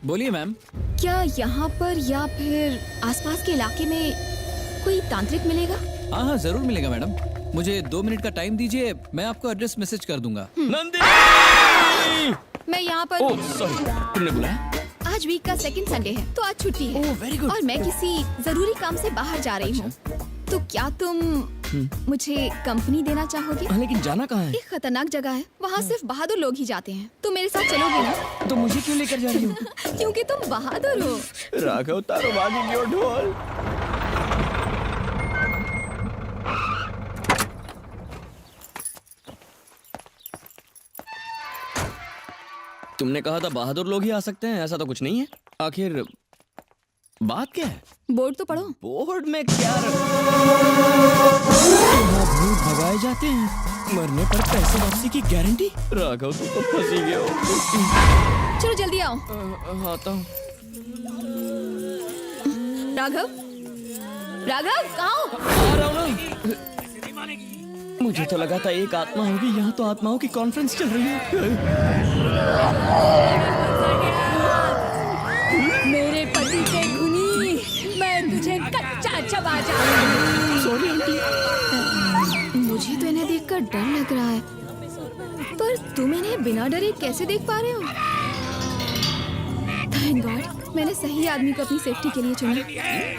बोलिए मैम। क्या यहाँ पर या फिर आसपास के इलाके में कोई तांत्रिक मिलेगा? हाँ हाँ जरूर मिलेगा मैडम, मुझे 2 मिनट का टाइम दीजिए, मैं आपको एड्रेस मैसेज कर दूंगा। नंदिनी! मैं यहाँ पर ओह सॉरी, तुमने बुलाया? आज वीक का सेकंड संडे है तो आज छुट्टी है। Oh very good. और मैं किसी जरूरी काम से बाहर जा रही हूँ। तो क्या तुम मुझे कंपनी देना चाहोगे? लेकिन जाना कहाँ है? एक खतरनाक जगह है, वहाँ सिर्फ बहादुर लोग ही जाते हैं। तुम मेरे साथ चलोगे ना? तो मुझे क्यों लेकर जा रही हो? क्योंकि तुम बहादुर हो। राघव तारो बाजी की ढोल। तुमने कहा था बहादुर लोग ही आ सकते हैं, ऐसा तो कुछ नहीं है। आखिर बात क्या है? बोर्ड तो पढ़ो। बोर्ड में क्या भूत भगाए जाते हैं, मरने पर पैसे वापसी की गारंटी। राघव तू तो फंसी गया हो। चलो जल्दी आओ। आता हूँ। राघव, राघव कहाँ हो? आ रहा हूँ ना। मुझे तो लगा था एक आत्मा होगी, यहाँ तो आत्माओं की कॉन्फ्रेंस चल रही है। मेरे पति के गुनी, मैं तुझे कच्चा चबा जाऊंगी। Sorry aunty. मुझे तो इन्हें देखकर डर लग रहा है, पर तुम इन्हें बिना डरे कैसे देख पा रहे हो? थैंक गॉड, मैंने सही आदमी को अपनी सेफ्टी के लिए चुना।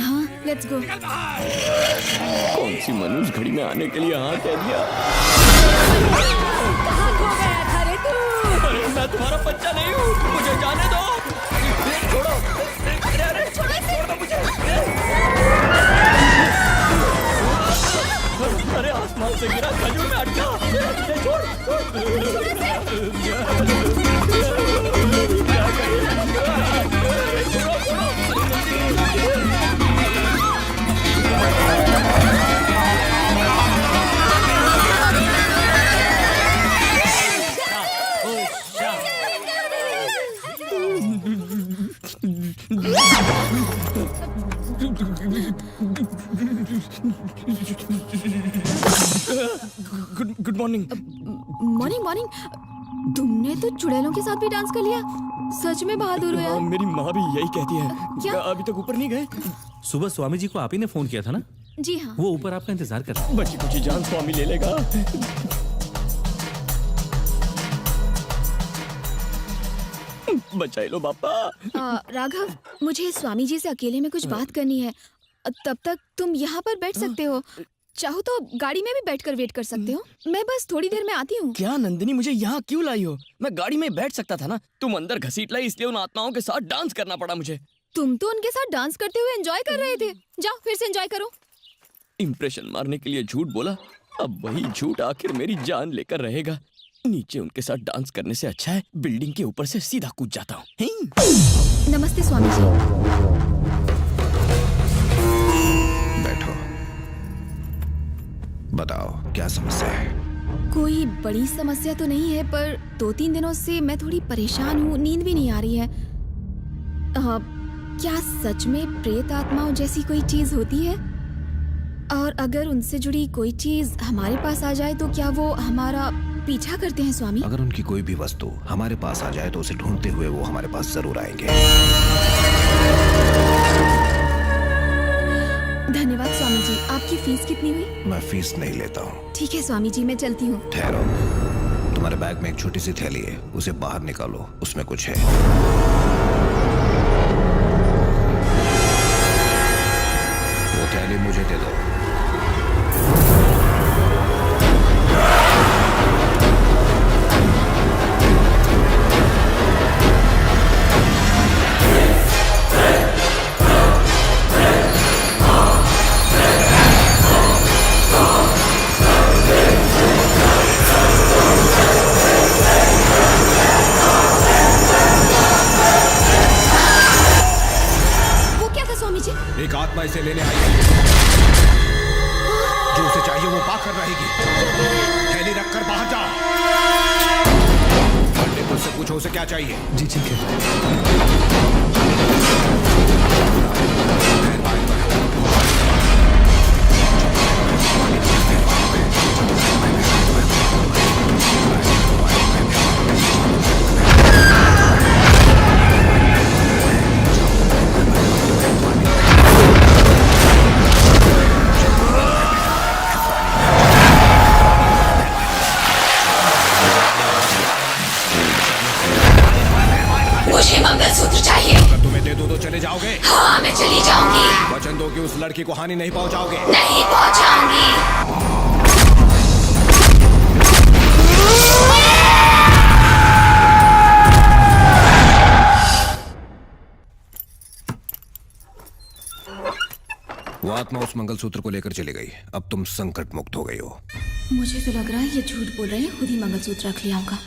हाँ, लेट्स गो। कौन सी मनुष्य घड़ी में आने के लिए हाँ कह दिया? कहाँ खो गया था रे तू? अरे मैं तुम्हारा बच्चा नहीं हूँ, मुझे जाने दो। छोड़ो, अरे छोड़ दो मुझे। अरे आसमान से गिरा खजूर में अटका। Good morning. Morning morning. तुमने तो चुड़ैलों के साथ भी डांस कर लिया। सच में बहादुर हो यार। मेरी माँ भी यही कहती है। क्या? अभी तक ऊपर नहीं गए? सुबह स्वामी जी को आप ही ने फोन किया था ना? जी हाँ। वो ऊपर आपका इंतजार कर रहे हैं। बची कुछ जान स्वामी ले लेगा। बचाई लो बापा। राघव, मुझे स्वामी जी से अकेले में कुछ बात करनी है। तब तक तुम यहाँ पर बैठ सकते हो, चाहो तो गाड़ी में भी बैठकर वेट कर सकते हो। मैं बस थोड़ी देर में आती हूँ। क्या नंदिनी, मुझे यहाँ क्यों लाई हो? मैं गाड़ी में बैठ सकता था ना। तुम अंदर घसीट लाई, इसलिए उन आत्माओं के साथ डांस करना पड़ा मुझे। तुम तो उनके साथ डांस करते हुए एंजॉय कर रहे थे। जाओ फिर से एंजॉय करो। इंप्रेशन मारने के लिए झूठ बोला, अब वही झूठ आखिर मेरी जान लेकर रहेगा। नीचे उनके साथ डांस करने से अच्छा है बिल्डिंग के ऊपर से सीधा कूद जाता हूँ। नमस्ते स्वामी जी। बैठो, बताओ क्या समस्या है? कोई बड़ी समस्या तो नहीं है, पर 2-3 दिनों से मैं थोड़ी परेशान हूँ, नींद भी नहीं आ रही है। क्या सच में प्रेत आत्माओं जैसी कोई चीज होती है? और अगर उनसे जुड़ी कोई चीज हमारे पास आ जाए तो क्या वो हमारा पीछा करते हैं स्वामी? अगर उनकी कोई भी वस्तु हमारे पास आ जाए तो उसे ढूंढते हुए वो हमारे पास जरूर आएंगे। धन्यवाद स्वामी जी। आपकी फीस कितनी हुई? मैं फीस नहीं लेता हूँ। ठीक है स्वामी जी, मैं चलती हूँ। ठहरो, तुम्हारे बैग में एक छोटी सी थैली है, उसे बाहर निकालो, उसमें कुछ है। वो थैली मुझे दे दो। एक आत्मा इसे लेने आई है, जो उसे चाहिए वो पाकर रहेगी। थैली रखकर बाहर जाओ। पंडित उससे पूछो उसे क्या चाहिए। जी ठीक है। मुझे मंगलसूत्र चाहिए। अगर तुम्हें दे दूं तो चले जाओगे? हाँ, मैं चली जाऊंगी। वचन दो कि उस लड़की को हानि नहीं पहुंचाओगे। नहीं पहुंचाऊंगी। वो आत्मा उस मंगलसूत्र को लेकर चली गई। अब तुम संकट मुक्त हो गई हो। मुझे तो लग रहा है ये झूठ बोल रहे हैं, खुद ही मंगलसूत्र रख लिया होगा।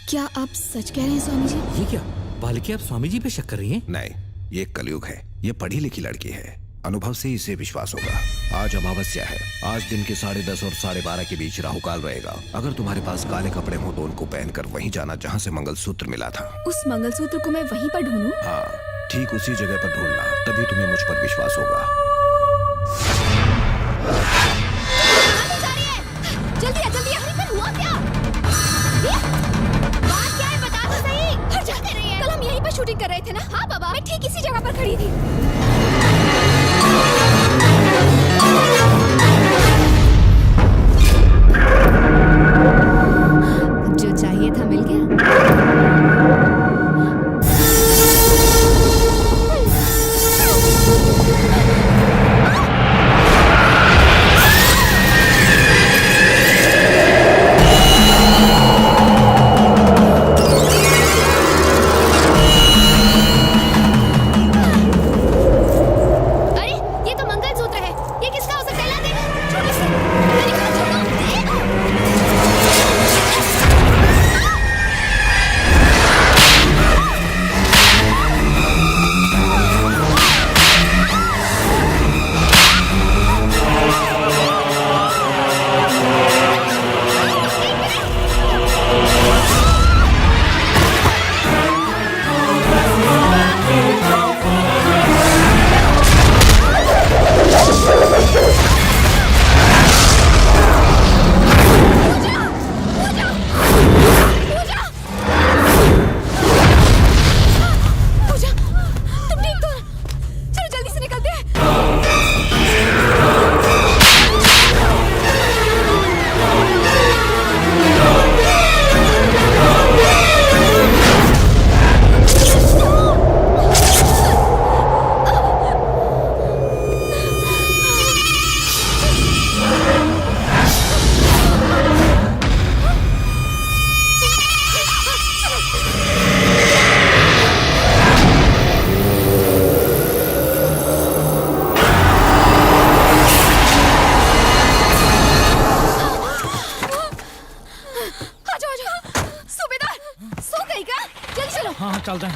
क्या आप सच कह रहे हैं स्वामी जी? ये क्या बालिका, आप स्वामी जी पे शक कर रही हैं? नहीं, ये कलयुग है। ये पढ़ी लिखी लड़की है, अनुभव से इसे विश्वास होगा। आज अमावस्या है। आज दिन के 10:30 और 12:30 के बीच राहुकाल रहेगा। अगर तुम्हारे पास काले कपड़े हो तो उनको पहनकर वहीं जाना जहाँ से मंगलसूत्र मिला था। उस मंगलसूत्र को मैं वहीं पर ढूंढूं? हाँ, ठीक उसी जगह पर ढूंढना, तभी तुम्हें मुझ पर विश्वास होगा। जल्दी आ, जल्दी आ। पर हुआ क्या? बात क्या है बता तो सही। हर जाते रही है। कल हम यहीं पर शूटिंग कर रहे थे ना? हाँ बाबा, मैं ठीक इसी जगह पर खड़ी थी। जो चाहिए था मिल गया। चलते हैं।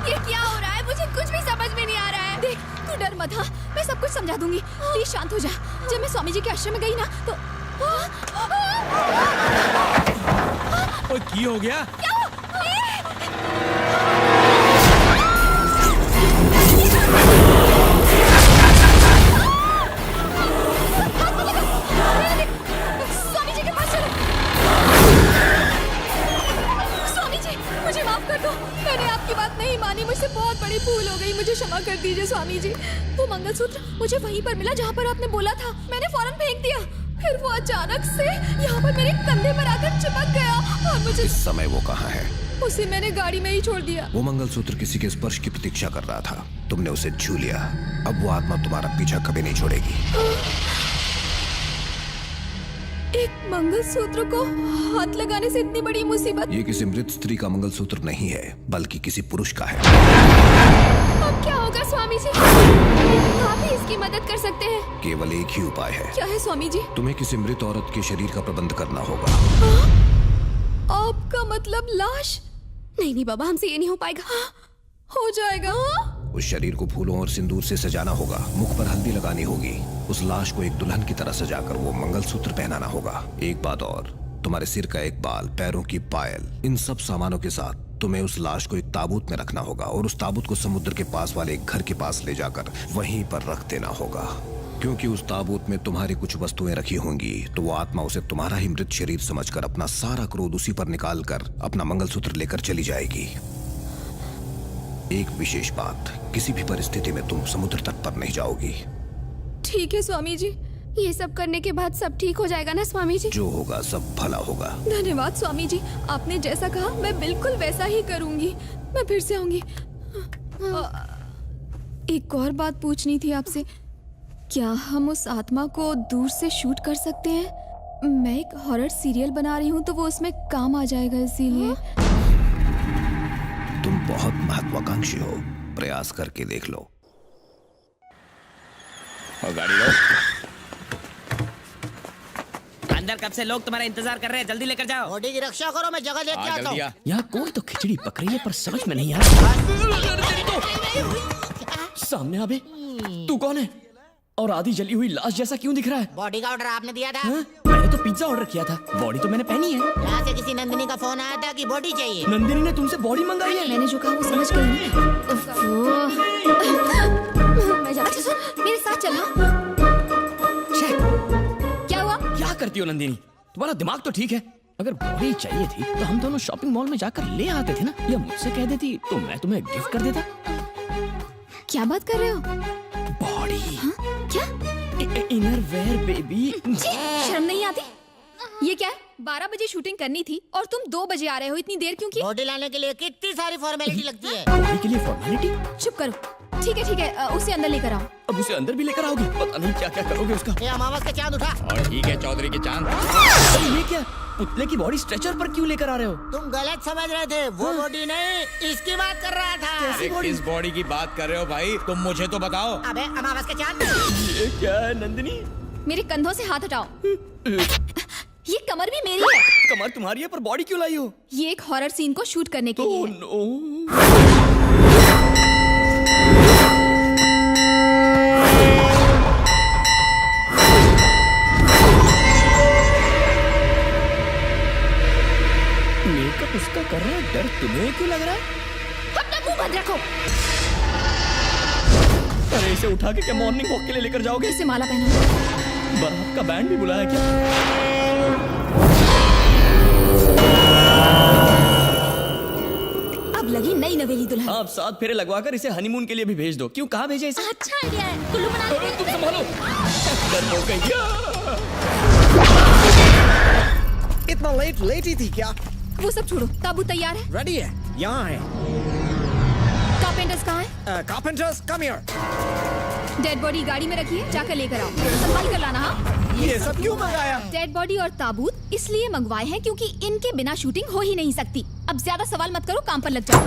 ये क्या हो रहा है? मुझे कुछ भी समझ में नहीं आ रहा है। देख, तू डर मत। हाँ, मैं सब कुछ समझा दूंगी। प्लीज शांत हो जा। जब मैं स्वामी जी के आश्रम में गई ना तो ओए, की हो गया? स्वामी जी के पास चलो। स्वामी जी, मुझे माफ कर दो। मैंने आपकी बात नहीं मानी। मुझसे बहुत बड़ी भूल हो गई। मुझे क्षमा कर दीजिए स्वामी जी। वो मंगलसूत्र मुझे वहीं पर मिला जहाँ पर आपने बोला था। मैंने फौरन फेंक दिया। फिर वो अचानक से यहाँ पर मेरे कंधे पर आकर चिपक गया और मुझे इस समय वो कहाँ है? उसे मैंने गाड़ी में ही छोड़ दिया। वो मंगलसूत्र किसी के स्पर्श की प्रतीक्षा कर रहा था। तुमने उसे छू लिया। अब वो आत्मा तुम्हारा पीछा कभी नहीं छोड़ेगी। एक मंगलसूत्र को हाथ लगाने से इतनी बड़ी मुसीबत। ये किसी मृत स्त्री का मंगलसूत्र नहीं है, बल्कि किसी पुरुष का है। अब क्या होगा स्वामी जी? आप ही इसकी मदद कर सकते हैं। केवल एक ही उपाय है। क्या है स्वामी जी? तुम्हें किसी मृत औरत के शरीर का प्रबंध करना होगा। आपका मतलब लाश? नहीं नहीं बाबा, हमसे ये नहीं हो पाएगा। हो जाएगा। उस शरीर को फूलों और सिंदूर से सजाना होगा। मुख पर हल्दी लगानी होगी। उस लाश को एक दुल्हन की तरह सजाकर वो मंगलसूत्र पहनाना होगा। एक बात और, तुम्हारे सिर का एक बाल, पैरों की पायल, इन सब सामानों के साथ तुम्हें उस लाश को एक ताबूत में रखना होगा और उस ताबूत को समुद्र के पास वाले एक घर के पास ले जाकर वहीं पर रख देना होगा। क्योंकि उस ताबूत में तुम्हारी कुछ वस्तुएं रखी होंगी, तो वो आत्मा उसे तुम्हारा ही मृत शरीर समझकर अपना सारा क्रोध उसी पर निकाल कर अपना मंगलसूत्र लेकर चली जाएगी। एक विशेष बात, किसी भी परिस्थिति में तुम समुद्र तट पर नहीं जाओगी। ठीक है स्वामी जी। ये सब करने के बाद सब ठीक हो जाएगा ना स्वामी जी? जो होगा सब भला होगा। धन्यवाद स्वामी जी। आपने जैसा कहा मैं बिल्कुल वैसा ही करूंगी। मैं फिर से आऊंगी। एक और बात पूछनी थी आपसे, क्या हम उस आत्मा को दूर से शूट कर सकते हैं? मैं एक हॉरर सीरियल बना रही हूँ तो वो उसमें काम आ जाएगा, इसीलिए। तुम बहुत महत्वाकांक्षी हो, प्रयास करके देख लो। और गाड़ी लो। अंदर कब से लोग तुम्हारा इंतजार कर रहे हैं, जल्दी लेकर जाओ। बॉडी की रक्षा करो, मैं जगह देख के आता हूँ। यहाँ कोई तो खिचड़ी पक रही है पर समझ में नहीं आ रहा। सामने आबे, तू कौन है? और आधी जली हुई लाश जैसा क्यों दिख रहा है? बॉडी का ऑर्डर आपने दिया था? हाँ? मैंने तो पिज्जा ऑर्डर किया था, बॉडी तो मैंने पहनी है। यहाँ से किसी नंदिनी का फोन आया था कि बॉडी चाहिए। नंदिनी ने तुमसे बॉडी मंगाई है? मैंने जो कहा वो समझ गई ना? मैं जा। अच्छा सुन, मेरे साथ चल। क्या हुआ? क्या करती हो नंदिनी? तुम्हारा दिमाग तो ठीक है। अगर बॉडी चाहिए थी तो हम दोनों शॉपिंग मॉल में जाकर ले आते थे ना, या मुझसे कह देती तो मैं तुम्हें गिफ्ट कर देता। क्या बात कर रहे हो? बॉडी। हाँ? क्या? Inner wear baby. शर्म नहीं आती? ये क्या है? 12 बजे शूटिंग करनी थी और तुम 2 बजे आ रहे हो, इतनी देर क्यों की? बॉडी लाने के लिए कितनी सारी फॉर्मेलिटी लगती है। बॉडी के लिए फॉर्मेलिटी? चुप करो। ठीक है, उसे अंदर लेकर आओ। अब उसे अंदर भी लेकर आओगे? पता नहीं क्या क्या करोगे उसका। ये अमावस का चांद उठा। और ठीक है चौधरी की चांद। ये क्या? पुतले की बॉडी स्ट्रेचर पर क्यों लेकर आ रहे हो? तुम गलत समझ रहे थे, वो बॉडी नहीं, इसकी बात कर रहा था। किस बॉडी की बात कर रहे हो भाई? तुम मुझे तो बताओ। अबे अमावस का चांद। ये क्या है नंदिनी? मेरे कंधों से हाथ हटाओ। ये कमर भी मेरी है। कमर तुम्हारी है पर बॉडी क्यों लाई हो? ये एक हॉरर सीन को शूट करने के लिए। Oh no. मेकअप उसका कर रहा है, डर तुम्हें क्यों लग रहा है? अपना मुंह बंद रखो। अरे इसे उठा के क्या मॉर्निंग वॉक के लिए लेकर जाओगे? इसे माला पहनाओ। बारात का बैंड भी बुलाया क्या? अब लगी नई नवेली दुल्हन। आप 7 फेरे लगवाकर इसे हनीमून के लिए भी भेज दो। क्यों, कहाँ भेजे इसे? अच्छा आइडिया है। कुल्लू मनाली अरे तुम संभालो। डर हो गई क्या? इतना लेट ही थी क्या? वो सब छोड़ो, ताबूत तैयार है? रेडी है, यहाँ है। कारपेंटर्स कहाँ है? Carpenters come here. Dead body गाड़ी में रखिए, जाकर लेकर आओ। संभाल कर लाना। हाँ? ये सब क्यों मंगाया? डेड बॉडी और ताबूत इसलिए मंगवाए हैं क्योंकि इनके बिना शूटिंग हो ही नहीं सकती। अब ज्यादा सवाल मत करो, काम पर लग जाओ।